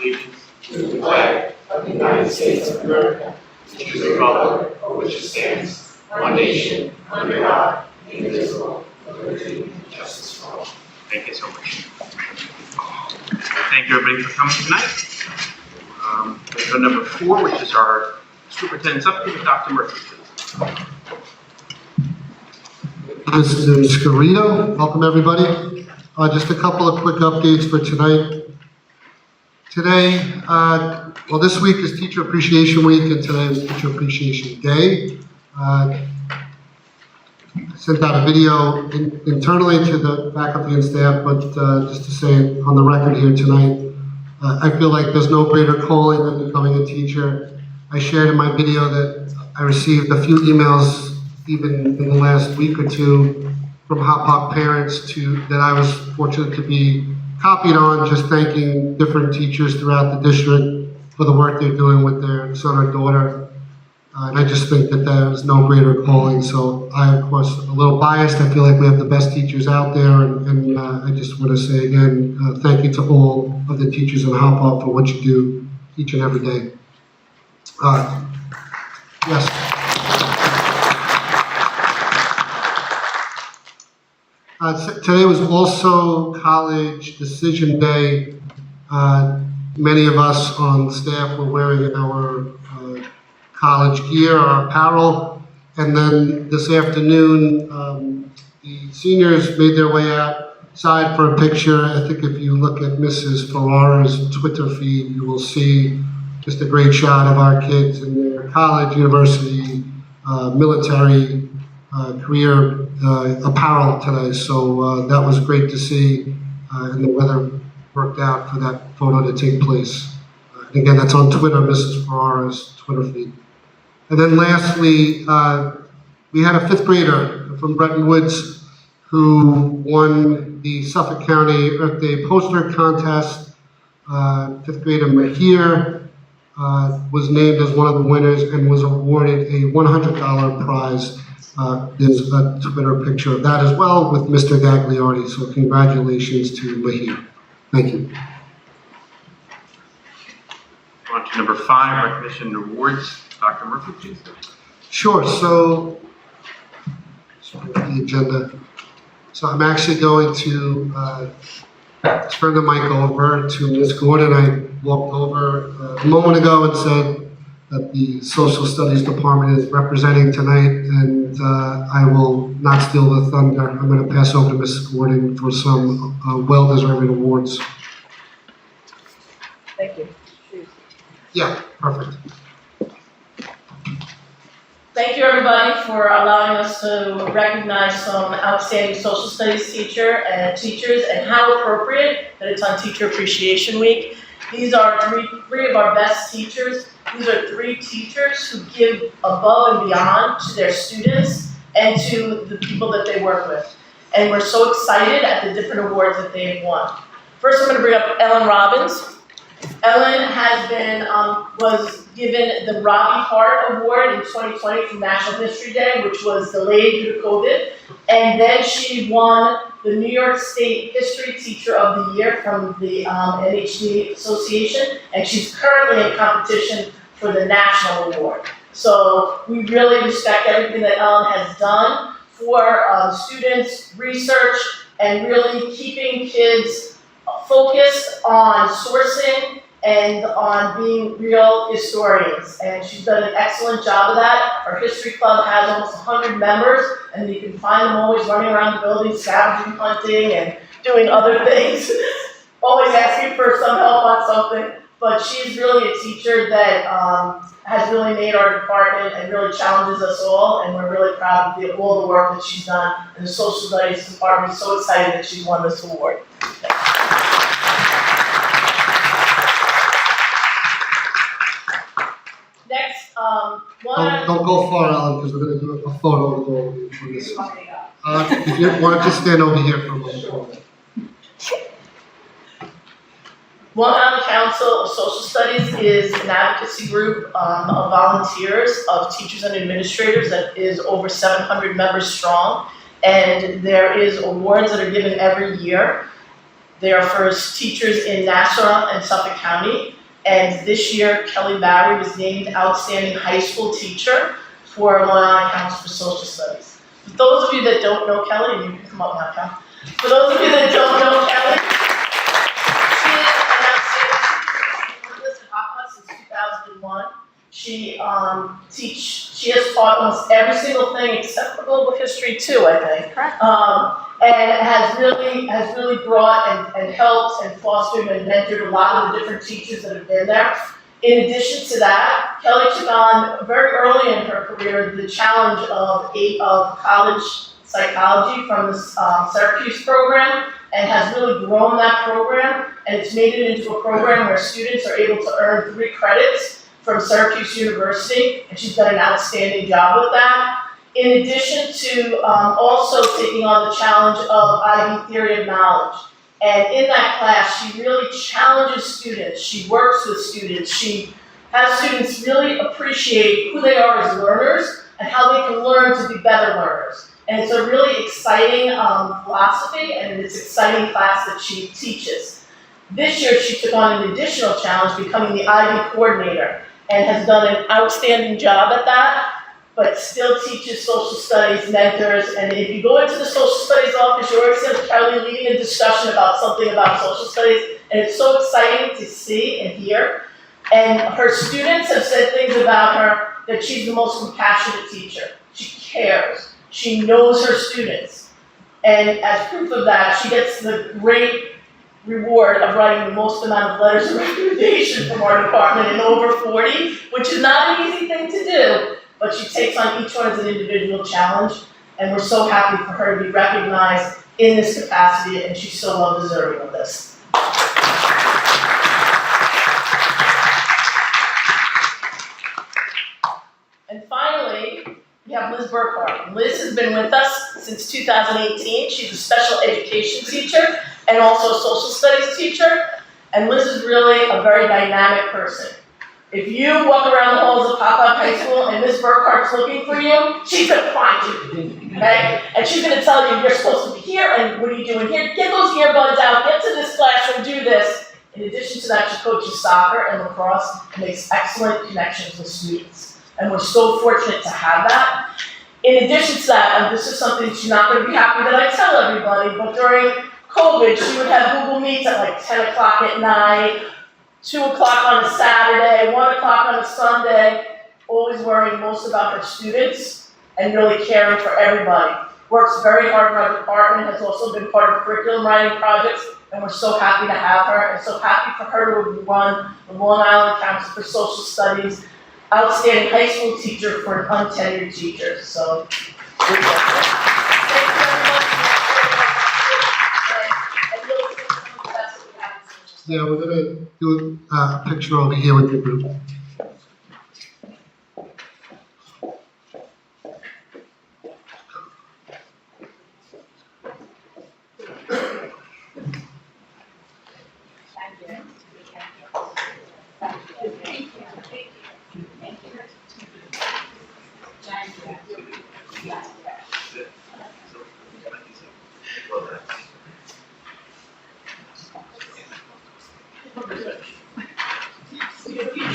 allegiance to the flag of the United States of America, and to the republic for which it stands, one nation, under God, indivisible, with liberty and justice for all. Thank you so much. Thank you everybody for coming tonight. Let's go to number 4, which is our superintendent's update, Dr. Murphy. Mr. Scarito, welcome everybody. Just a couple of quick updates for tonight. Today, well, this week is Teacher Appreciation Week, and today is Teacher Appreciation Day. I sent out a video internally to the faculty and staff, but just to say on the record here tonight, I feel like there's no greater calling than becoming a teacher. I shared in my video that I received a few emails even in the last week or two from Hauppauge parents that I was fortunate to be copied on, just thanking different teachers throughout the district for the work they're doing with their son or daughter. And I just think that there is no greater calling. So I, of course, a little biased. I feel like we have the best teachers out there. And I just want to say again, thank you to all of the teachers in Hauppauge for what you do each and every day. Yes. Today was also College Decision Day. Many of us on staff were wearing our college gear, our apparel, and then this afternoon the seniors made their way outside for a picture. I think if you look at Mrs. Ferrara's Twitter feed, you will see just a great shot of our kids in their college, university, military, career apparel today. So that was great to see, and the weather worked out for that photo to take place. And again, that's on Twitter, Mrs. Ferrara's Twitter feed. And then lastly, we had a 5th grader from Bretton Woods who won the Suffolk County Earth Day poster contest. 5th grader Mahir was named as one of the winners and was awarded a $100 prize. There's a Twitter picture of that as well with Mr. Gagliardi, so congratulations to Mahir. Thank you. On to number 5, recognition and awards. Dr. Murphy, please. Sure, so the agenda. So I'm actually going to turn the mic over to Ms. Gordon. I walked over a moment ago and said that the Social Studies Department is representing tonight, and I will not steal the thunder. I'm going to pass over to Ms. Gordon for some well-deserved awards. Thank you. Yeah, perfect. Thank you, everybody, for allowing us to recognize some outstanding social studies teachers, and how appropriate that it's on Teacher Appreciation Week. These are three of our best teachers. These are 3 teachers who give above and beyond to their students and to the people that they work with. And we're so excited at the different awards that they have won. First, I'm going to bring up Ellen Robbins. Ellen has been, was given the Robbie Hart Award in 2020 from National History Day, which was delayed due to COVID. And then she won the New York State History Teacher of the Year from the NHD Association, and she's currently in competition for the National Award. So we really respect everything that Ellen has done for students, research, and really keeping kids focused on sourcing and on being real historians. And she's done an excellent job of that. Our history club has almost 100 members, and you can find them always running around the building, scavenging, hunting, and doing other things, always asking for some help on something. But she's really a teacher that has really made our department and really challenges us all, and we're really proud of all the work that she's done. And the Social Studies Department is so excited that she won this award. Next, Don't go far, Alan, because we're going to do a photo with all of you for this. If you want to just stand over here for a moment. Long Island Council of Social Studies is an advocacy group of volunteers, of teachers and administrators that is over 700 members strong. And there is awards that are given every year. They are for teachers in Nassau and Suffolk County. And this year, Kelly Barry was named Outstanding High School Teacher for Long Island Council for Social Studies. For those of you that don't know Kelly, and you can come up now, Kel. For those of you that don't know Kelly, she is an outstanding teacher. She's been with us at Hauppauge since 2001. She has taught almost every single thing except for global history too, I think. Correct. And has really brought and helped and fostered and mentored a lot of the different teachers that have been there. In addition to that, Kelly took on very early in her career the challenge of college psychology from the Syracuse program, and has really grown that program, and it's made it into a program where students are able to earn 3 credits from Syracuse University, and she's done an outstanding job with that. In addition to also taking on the challenge of IB Theory of Knowledge. And in that class, she really challenges students. She works with students. She has students really appreciate who they are as learners and how they can learn to be better learners. And it's a really exciting philosophy, and it's an exciting class that she teaches. This year, she took on an additional challenge, becoming the IB coordinator, and has done an outstanding job at that, but still teaches social studies, mentors, and if you go into the social studies office, you always see Kelly leading a discussion about something about social studies, and it's so exciting to see and hear. And her students have said things about her that she's the most compassionate teacher. She cares. She knows her students. And as proof of that, she gets the great reward of writing the most amount of letters of recommendation from our department in over 40, which is not an easy thing to do, but she takes on each one as an individual challenge, and we're so happy for her to be recognized in this capacity, and she's so well deserving of this. And finally, we have Liz Burkhardt. Liz has been with us since 2018. She's a special education teacher and also a social studies teacher. And Liz is really a very dynamic person. If you walk around the halls of Hauppauge High School and Ms. Burkhardt's looking for you, she's going to find you, okay? And she's going to tell you, you're supposed to be here, and what are you doing here? Get those earbuds out, get to this classroom, do this. In addition to that, she coaches soccer and lacrosse and makes excellent connections with students. And we're so fortunate to have that. In addition to that, and this is something she's not going to be happy that I tell everybody, but during COVID, she would have Google Meets at like 10 o'clock at night, 2 o'clock on a Saturday, 1 o'clock on a Sunday, always worrying most about her students and really caring for everybody. Works very hard in our department, has also been part of curriculum writing projects, and we're so happy to have her, and so happy for her to run the Long Island Council for Social Studies, outstanding high school teacher for an untenured teacher. So, thank you very much. Yeah, we're gonna do a picture over here with the group.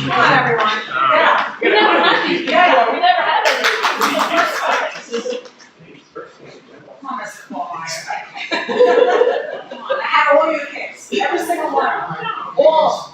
Come on, everyone. Yeah. We never had these before. We never had any. Come on, Mr. Kohlmeyer. Come on, I have all your kids. Every single one of them. All.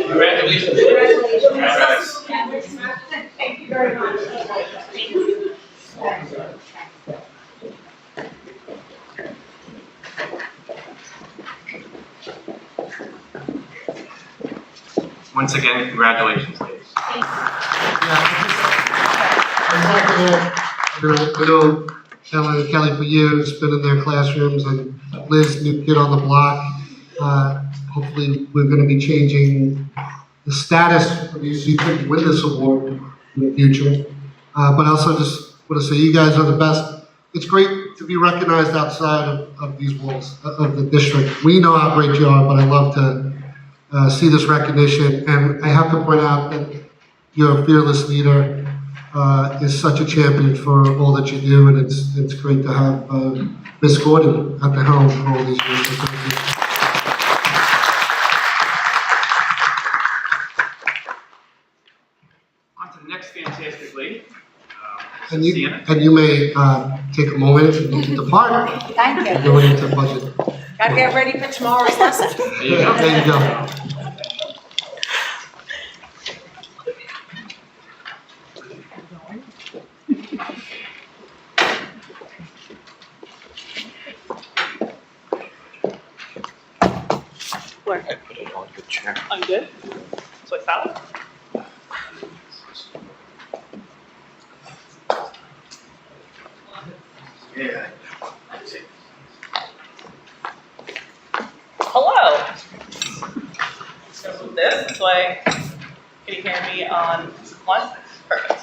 Congratulations. Congratulations. Thank you very much. Once again, congratulations, ladies. I know Kelly for years, been in their classrooms, and Liz, new kid on the block. Hopefully, we're gonna be changing the status of you so you could win this award in the future. But also just want to say you guys are the best it's great to be recognized outside of these walls of the district. We know how great you are, but I love to see this recognition. And I have to point out that you're a fearless leader, is such a champion for all that you do, and it's great to have Ms. Gordon at the helm for all these years. So thank you. On to the next fantastic lady. And Sienna. you may take a moment and depart. Thank you. Going into budget. Gotta get ready for tomorrow's lesson. There you go. There you go. I put it on the chair. I'm good. So I found Yeah. Hello. So move this way. Can you hear me on one? Perfect.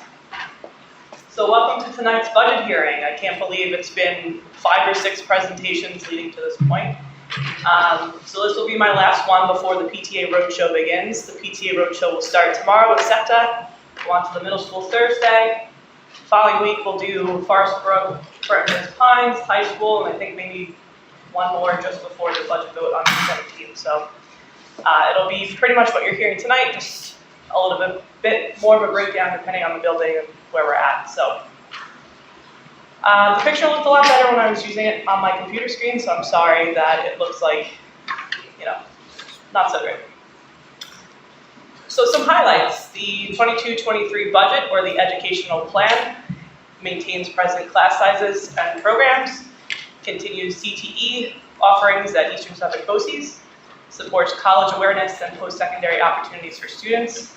So welcome to tonight's budget hearing. I can't believe it's been 5 or 6 presentations leading to this point. So this will be my last one before the PTA Roadshow begins. The PTA Roadshow will start tomorrow with SEPTA, go on to the middle school Thursday. Following week, we'll do Forest Brook, Burkhardt, Pines, high school, and I think maybe one more just before the budget vote on the 17th. So it'll be pretty much what you're hearing tonight, just a little bit more of a breakdown depending on the building and where we're at. So the picture looked a lot better when I was using it on my computer screen, so I'm sorry that it looks like, not so great. So some highlights. The 22-23 budget, or the educational plan, maintains present class sizes and programs, continues CTE offerings at Eastern Suffolk BOCES, supports college awareness and post-secondary opportunities for students,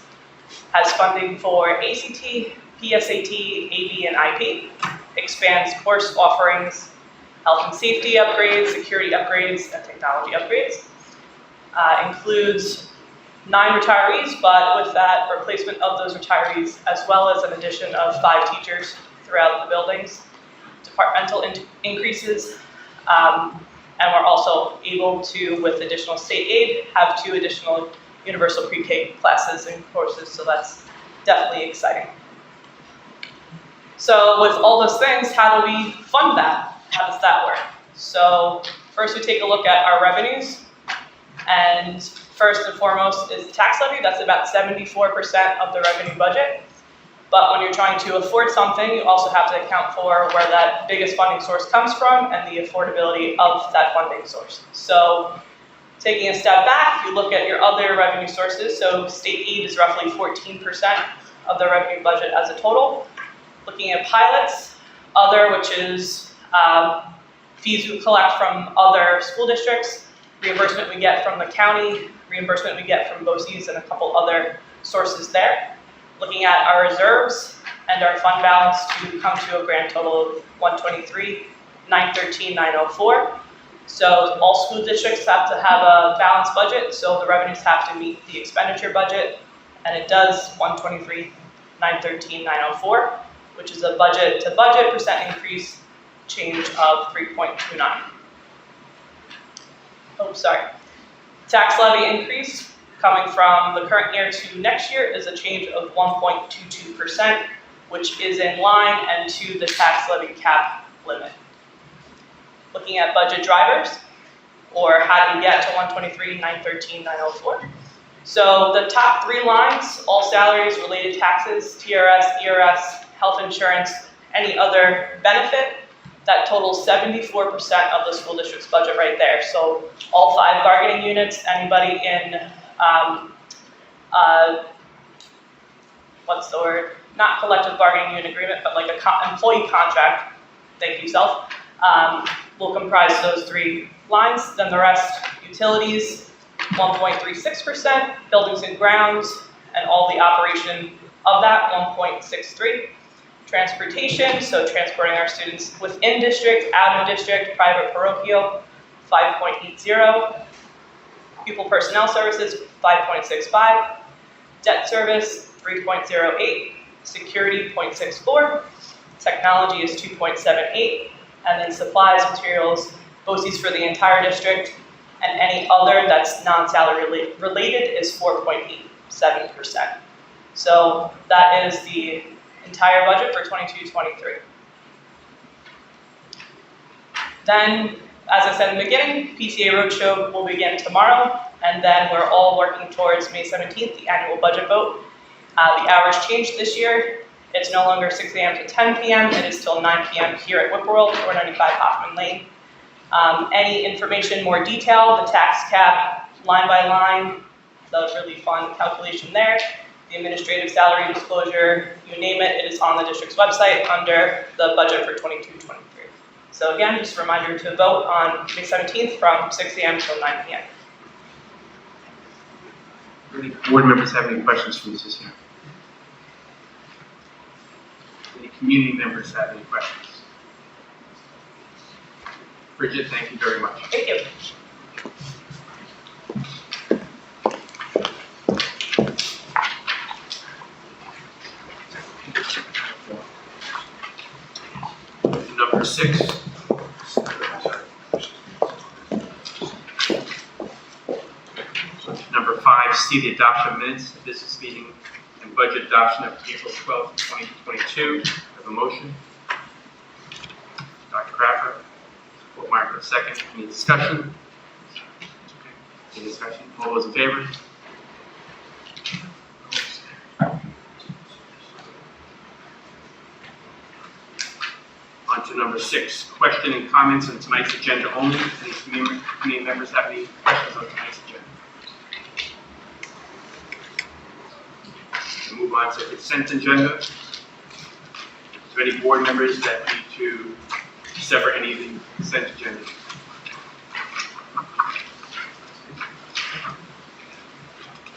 has funding for ACT, PSAT, AB, and IP, expands course offerings, health and safety upgrades, security upgrades, and technology upgrades, includes 9 retirees, but with that replacement of those retirees, as well as an addition of 5 teachers throughout the buildings, departmental increases, and we're also able to, with additional state aid, have 2 additional universal pre-K classes and courses, so that's definitely exciting. So with all those things, how do we fund that? How does that work? So first we take a look at our revenues, and first and foremost is the tax levy. That's about 74% of the revenue budget. But when you're trying to afford something, you also have to account for where that biggest funding source comes from and the affordability of that funding source. So taking a step back, you look at your other revenue sources. So state aid is roughly 14% of the revenue budget as a total. Looking at pilots, other, which is fees we collect from other school districts, reimbursement we get from the county, reimbursement we get from BOCES, and a couple other sources there. Looking at our reserves and our fund balance to come to a grand total of $123,913,904. So all school districts have to have a balanced budget, so the revenues have to meet the expenditure budget, and it does $123,913,904, which is a budget to budget percent increase change of 3.29. Oh, sorry. Tax levy increase coming from the current year to next year is a change of 1.22%, which is in line and to the tax levy cap limit. Looking at budget drivers, or how do we get to $123,913,904? So the top 3 lines, all salaries, related taxes, TRS, ERS, health insurance, any other benefit, that totals 74% of the school district's budget right there. So all 5 bargaining units, anybody in, what's the word? Not collective bargaining unit agreement, but like a employee contract, thank you, self, will comprise those 3 lines. Then the rest, utilities, 1.36%, buildings and grounds, and all the operation of that, 1.63%. Transportation, so transporting our students within district, out of district, private parochial, 5.80. Pupil personnel services, 5.65. Debt service, 3.08. Security, 0.64. Technology is 2.78. and then supplies, materials, BOCES for the entire district, and any other that's non-salary related is 4.87%. So that is the entire budget for 22-23. Then, as I said in the beginning, PTA Roadshow will begin tomorrow, and then we're all working towards May 17th, the annual budget vote. The hours changed this year. It's no longer 6 a.m. to 10 p.m. It is till 9 p.m. here at Whippoorwill, 495 Hoffman Lane. Any information more detailed, the tax cap, line by line, the really fun calculation there, the administrative salary disclosure, you name it, it is on the district's website under the budget for 22-23. So again, just a reminder to vote on May 17th from 6 a.m. till 9 p.m. Do any board members have any questions for Mrs. Young? Any community members have any questions? Bridget, thank you very much. Thank you. Number 6. Number 5, see the adoption of minutes, business meeting and budget adoption of April 12th, 2022. Have a motion? Dr. Crafter, Whitmire for a second. Any discussion? Any discussion? All those in favor? On to number 6, question and comments on tonight's agenda only. Any community members have any questions on tonight's agenda? We'll move on to consent agenda. Is there any board members that need to sever any of the consent agenda?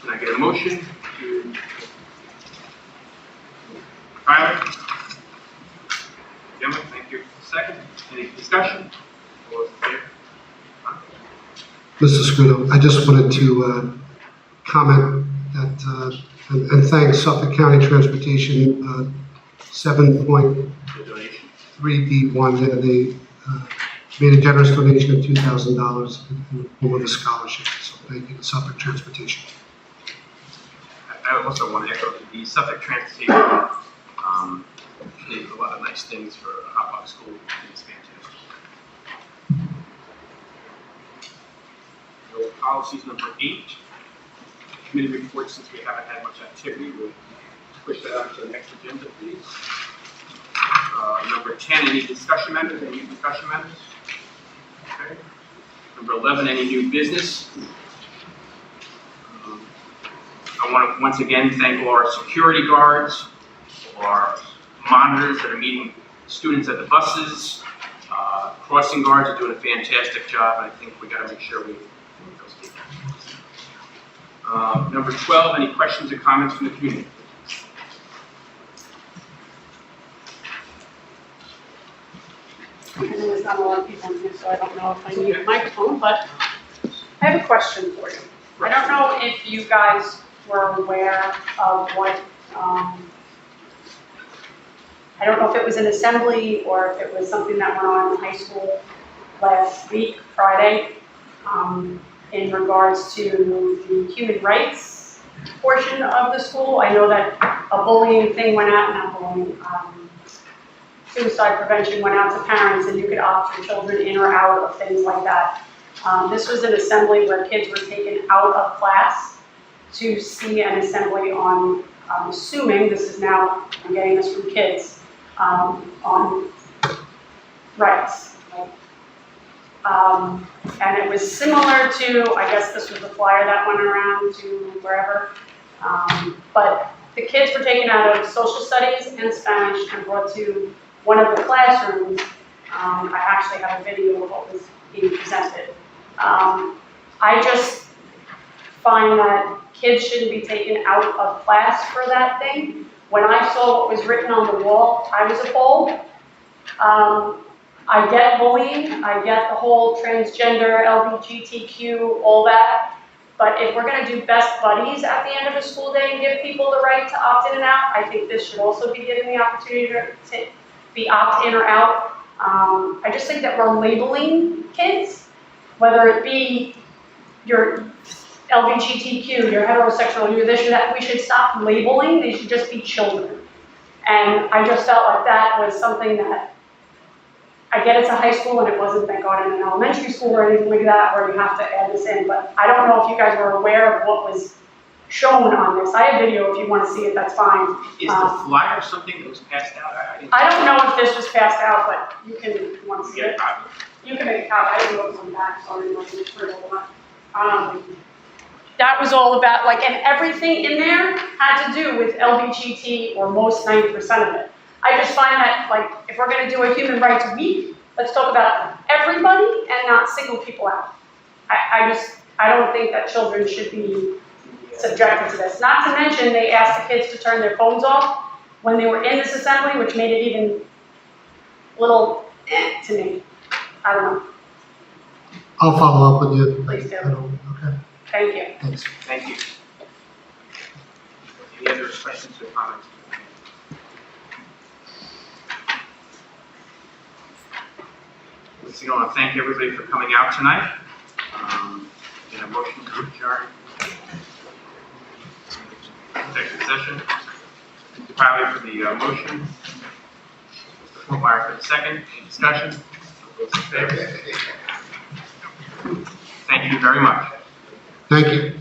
Can I get a motion to Tyler? Gemma, thank you. Second, any discussion? All those in favor? Mr. Scudo, I just wanted to comment that, and thank Suffolk County Transportation, 7.3B1, The donation. they made a generous donation of $2,000 in the form of a scholarship. So thank you to Suffolk Transportation. I also want to echo the Suffolk Transportation did a lot of nice things for Hauppauge School. It's fantastic. So policies number 8, committee reports. Since we haven't had much activity, we'll push that on to the next agenda, please. Number 10, any discussion matters? Any discussion matters? Okay. Number 11, any new business? I want to once again thank all our security guards, our monitors that are meeting students at the buses, crossing guards are doing a fantastic job, and I think we got to make sure we meet those people. Number 12, any questions or comments from the community? I know there's not a lot of people in here, so I don't know if I need a microphone, but I have a question for you. I don't know if you guys were aware of what, I don't know if it was an assembly or if it was something that went on in high school last week, Friday, in regards to the human rights portion of the school. I know that a bullying thing went out, not bullying, suicide prevention went out to parents, and you could opt your children in or out of things like that. This was an assembly where kids were taken out of class to see an assembly on, I'm assuming, this is now, I'm getting this from kids, on rights. And it was similar to, I guess this was the flyer that went around to wherever, but the kids were taken out of social studies and Spanish and brought to one of the classrooms. I actually have a video of what was being presented. I just find that kids shouldn't be taken out of class for that thing. When I saw what was written on the wall, I was appalled. I get bullying, I get the whole transgender, LGBTQ, all that. But if we're gonna do best buddies at the end of a school day and give people the right to opt in and out, I think this should also be given the opportunity to be opt in or out. I just think that we're labeling kids, whether it be your LGBTQ, you're heterosexual, you're this, you're that, we should stop labeling, they should just be children. And I just felt like that was something that, I get it's a high school and it wasn't, thank God, in an elementary school or anything like that, where you have to add this in, but I don't know if you guys were aware of what was shown on this. I have video if you want to see it, that's fine. Is the flyer something that was passed out? Didn't- I don't know if this was passed out, but you can, if you want to see Get a it. copy. You can make a copy, I didn't know it was on the back, so I didn't know if it was printed or not. That was all about, like, and everything in there had to do with LBGT or most 90% of it. I just find that, like, if we're gonna do a human rights week, let's talk about everybody and not single people out. I don't think that children should be subjected to this. Not to mention, they asked the kids to turn their phones off when they were in this assembly, which made it even a little to me. I don't know. I'll follow up with you. Please do. Okay, Thank you. thanks. Thank you. Any other questions or comments? I want to thank everybody for coming out tonight. And a motion to adjourn. Executive session. Mr. Crowley for the motion. Mr. Formeyer for the second. Any discussion? All those in favor? Thank you very much. Thank you.